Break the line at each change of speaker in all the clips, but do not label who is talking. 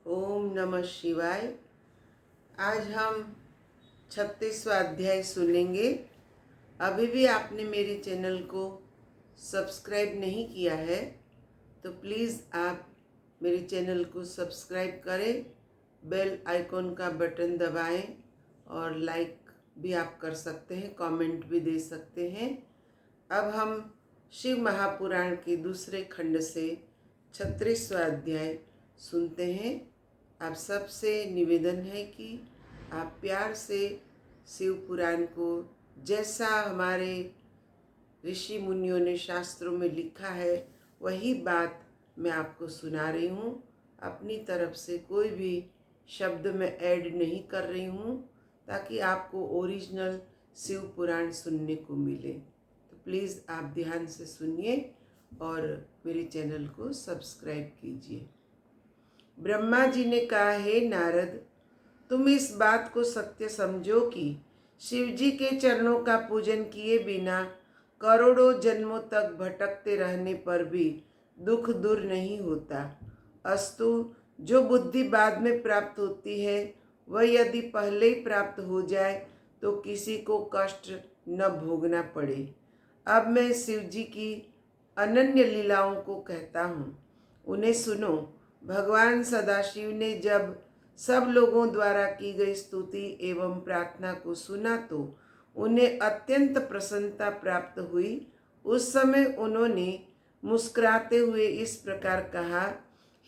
ओम नमः शिवाय। आज हम 36वां अध्याय सुनेंगे। अभी भी आपने मेरे चैनल को सब्सक्राइब नहीं किया है तो प्लीज़ आप मेरे चैनल को सब्सक्राइब करें, बेल आइकॉन का बटन दबाएं और लाइक भी आप कर सकते हैं, कमेंट भी दे सकते हैं। अब हम शिव महापुराण के दूसरे खंड से 36वां अध्याय सुनते हैं। आप सबसे निवेदन है कि आप प्यार से शिव पुराण को जैसा हमारे ऋषि मुनियों ने शास्त्रों में लिखा है वही बात मैं आपको सुना रही हूँ। अपनी तरफ से कोई भी शब्द मैं ऐड नहीं कर रही हूँ ताकि आपको ओरिजिनल शिव पुराण सुनने को मिले। तो प्लीज़ आप ध्यान से सुनिए और मेरे चैनल को सब्सक्राइब कीजिए। ब्रह्मा जी ने कहा, हे नारद, तुम इस बात को सत्य समझो कि शिव जी के चरणों का पूजन किए बिना करोड़ों जन्मों तक भटकते रहने पर भी दुख दूर नहीं होता। अस्तु, जो बुद्धि बाद में प्राप्त होती है वह यदि पहले ही प्राप्त हो जाए तो किसी को कष्ट न भोगना पड़े। अब मैं शिव जी की अनन्य लीलाओं को कहता हूँ, उन्हें सुनो। भगवान सदाशिव ने जब सब लोगों द्वारा की गई स्तुति एवं प्रार्थना को सुना तो उन्हें अत्यंत प्रसन्नता प्राप्त हुई। उस समय उन्होंने मुस्कुराते हुए इस प्रकार कहा,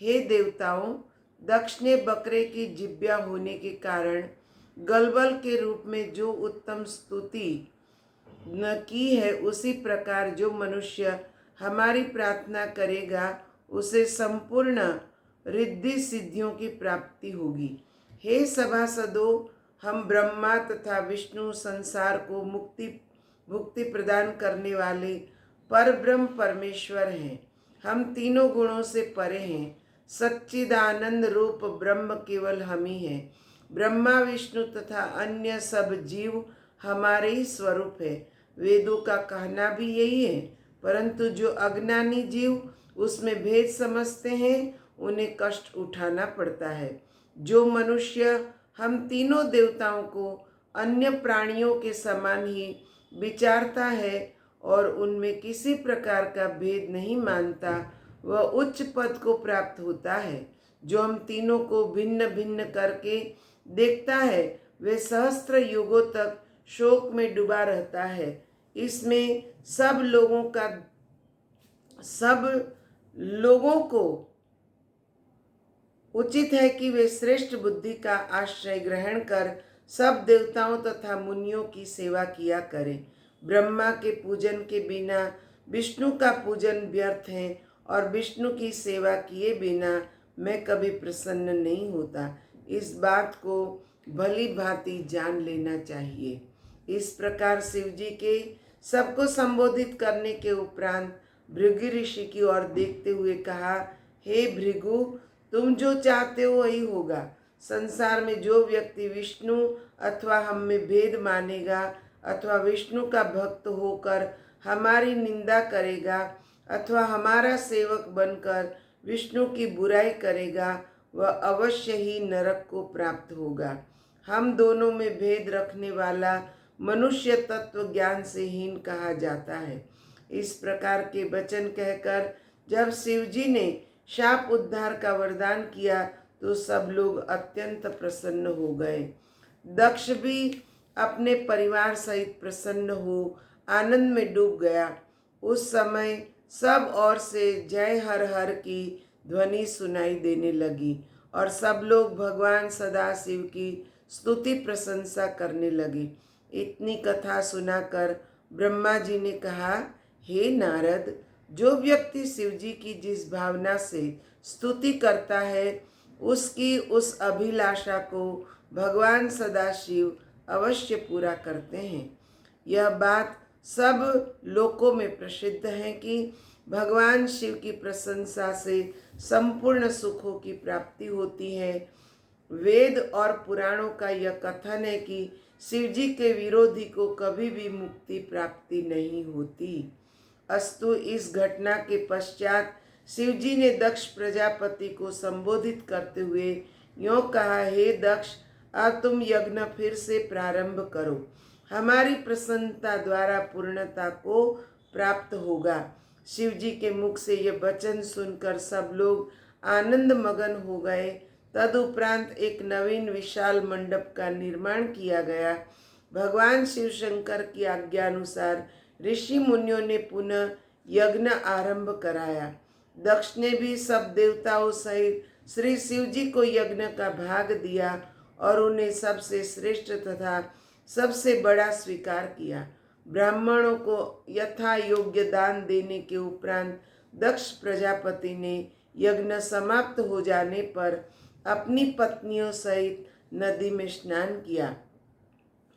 हे देवताओं, दक्ष ने बकरे की जिब्या होने के कारण गलबल के रूप में जो उत्तम स्तुति न की है, उसी प्रकार जो मनुष्य हमारी प्रार्थना करेगा उसे संपूर्ण रिद्धि सिद्धियों की प्राप्ति होगी। हे सभासदों, हम ब्रह्मा तथा विष्णु संसार को मुक्ति प्रदान करने वाले परब्रह्म परमेश्वर हैं। हम तीनों गुणों से परे हैं। सच्चिदानंद रूप ब्रह्म केवल हम ही हैं। ब्रह्मा, विष्णु तथा अन्य सब जीव हमारे ही स्वरूप है। वेदों का कहना भी यही है, परंतु जो अज्ञानी जीव उसमें भेद समझते हैं उन्हें कष्ट उठाना पड़ता है। जो मनुष्य हम तीनों देवताओं को अन्य प्राणियों के समान ही विचारता है और उनमें किसी प्रकार का भेद नहीं मानता, वह उच्च पद को प्राप्त होता है। जो हम तीनों को भिन्न भिन्न करके देखता है वे सहस्त्र युगों तक शोक में डूबा रहता है। इसमें सब लोगों को उचित है कि वे श्रेष्ठ बुद्धि का आश्रय ग्रहण कर सब देवताओं तथा मुनियों की सेवा किया करें। ब्रह्मा के पूजन के बिना विष्णु का पूजन व्यर्थ है और विष्णु की सेवा किए बिना मैं कभी प्रसन्न नहीं होता। इस बात को भली भांति जान लेना चाहिए। इस प्रकार शिव जी के सबको संबोधित करने के उपरांत भृगु ऋषि की ओर देखते हुए कहा, हे भृगु, तुम जो चाहते हो वही होगा। संसार में जो व्यक्ति विष्णु अथवा हम में भेद मानेगा अथवा विष्णु का भक्त होकर हमारी निंदा करेगा अथवा हमारा सेवक बनकर विष्णु की बुराई करेगा वह अवश्य ही नरक को प्राप्त होगा। हम दोनों में भेद रखने वाला मनुष्य तत्व ज्ञान से हीन कहा जाता है। इस प्रकार के वचन कहकर जब शिव जी ने शाप उद्धार का वरदान किया तो सब लोग अत्यंत प्रसन्न हो गए। दक्ष भी अपने परिवार सहित प्रसन्न हो आनंद में डूब गया। उस समय सब ओर से जय हर हर की ध्वनि सुनाई देने लगी और सब लोग भगवान सदाशिव की स्तुति प्रशंसा करने लगे। इतनी कथा सुनाकर ब्रह्मा जी ने कहा, हे नारद, जो व्यक्ति शिव जी की जिस भावना से स्तुति करता है उसकी उस अभिलाषा को भगवान सदाशिव अवश्य पूरा करते हैं। यह बात सब लोकों में प्रसिद्ध है कि भगवान शिव की प्रशंसा से संपूर्ण सुखों की प्राप्ति होती है। वेद और पुराणों का यह कथन है कि शिव जी के विरोधी को कभी भी मुक्ति प्राप्ति नहीं होती। अस्तु, इस घटना के पश्चात शिवजी ने दक्ष प्रजापति को संबोधित करते हुए यों कहा, हे दक्ष, अब तुम यज्ञ फिर से प्रारंभ करो। हमारी प्रसन्नता द्वारा पूर्णता को प्राप्त होगा। शिवजी के मुख से यह वचन सुनकर सब लोग आनंद मगन हो गए। तदुपरांत एक नवीन विशाल मंडप का निर्माण किया गया। भगवान शिव शंकर की आज्ञानुसार ऋषि मुनियों ने पुनः यज्ञ आरंभ कराया। दक्ष ने भी सब देवताओं सहित श्री शिवजी को यज्ञ का भाग दिया और उन्हें सबसे श्रेष्ठ तथा सबसे बड़ा स्वीकार किया। ब्राह्मणों को यथा योग्य दान देने के उपरांत दक्ष प्रजापति ने यज्ञ समाप्त हो जाने पर अपनी पत्नियों सहित नदी में स्नान किया।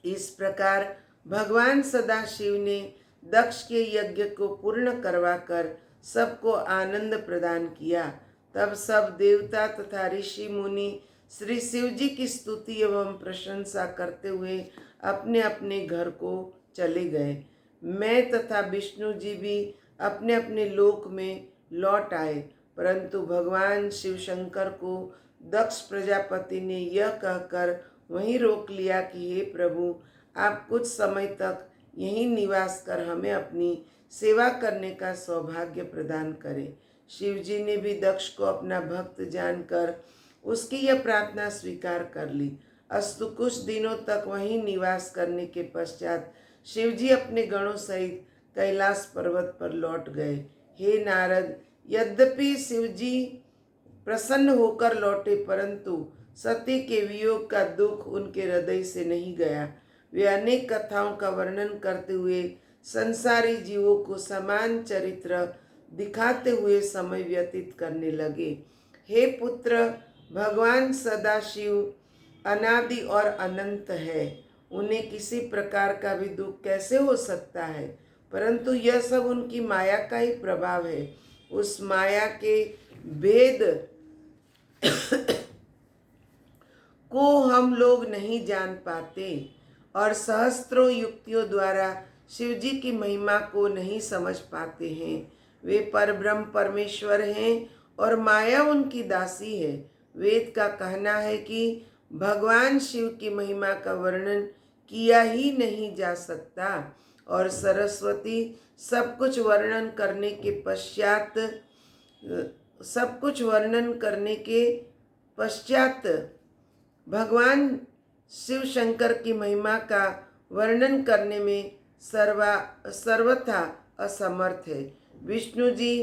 इस प्रकार भगवान सदाशिव ने दक्ष के यज्ञ को पूर्ण करवाकर सबको आनंद प्रदान किया। तब सब देवता तथा ऋषि मुनि श्री शिवजी की स्तुति एवं प्रशंसा करते हुए अपने अपने घर को चले गए। मैं तथा विष्णु जी भी अपने अपने लोक में लौट आए, परंतु भगवान शिव शंकर को दक्ष प्रजापति ने यह कहकर वहीं रोक लिया कि हे प्रभु, आप कुछ समय तक यहीं निवास कर हमें अपनी सेवा करने का सौभाग्य प्रदान करें। शिवजी ने भी दक्ष को अपना भक्त जानकर उसकी यह प्रार्थना स्वीकार कर ली। अस्तु कुछ दिनों तक वहीं निवास करने के पश्चात शिवजी अपने गणों सहित कैलाश पर्वत पर लौट गए। हे नारद, यद्यपि शिवजी प्रसन्न होकर लौटे, परंतु सती के वियोग का दुख उनके हृदय से नहीं गया। वे अनेक कथाओं का वर्णन करते हुए संसारी जीवों को समान चरित्र दिखाते हुए समय व्यतीत करने लगे। हे पुत्र, भगवान सदाशिव अनादि और अनंत है, उन्हें किसी प्रकार का भी दुख कैसे हो सकता है? परंतु यह सब उनकी माया का ही प्रभाव है। उस माया के भेद को हम लोग नहीं जान पाते और सहस्त्रों युक्तियों द्वारा शिवजी की महिमा को नहीं समझ पाते हैं। वे परब्रह्म परमेश्वर हैं और माया उनकी दासी है। वेद का कहना है कि भगवान शिव की महिमा का वर्णन किया ही नहीं जा सकता और सरस्वती सब कुछ वर्णन करने के पश्चात भगवान शिव शंकर की महिमा का वर्णन करने में सर्वथा असमर्थ है। विष्णु जी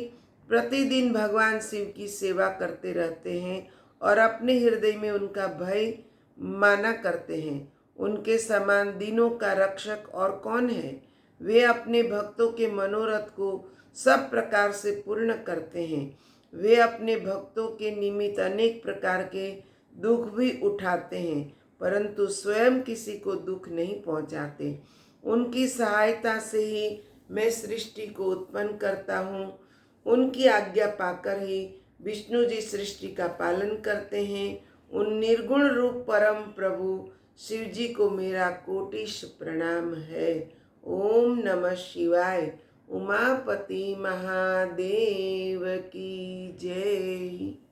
प्रतिदिन भगवान शिव की सेवा करते रहते हैं और अपने हृदय में उनका भय माना करते हैं। उनके समान दीनों का रक्षक और कौन है? वे अपने भक्तों के मनोरथ को सब प्रकार से पूर्ण करते हैं। वे अपने भक्तों के निमित्त अनेक प्रकार के दुख भी उठाते हैं, परंतु स्वयं किसी को दुख नहीं पहुंचाते। उनकी सहायता से ही मैं सृष्टि को उत्पन्न करता हूँ। उनकी आज्ञा पाकर ही विष्णु जी सृष्टि का पालन करते हैं। उन निर्गुण रूप परम प्रभु शिव जी को मेरा कोटिश प्रणाम है। ओम नमः शिवाय। उमापति महादेव की जय।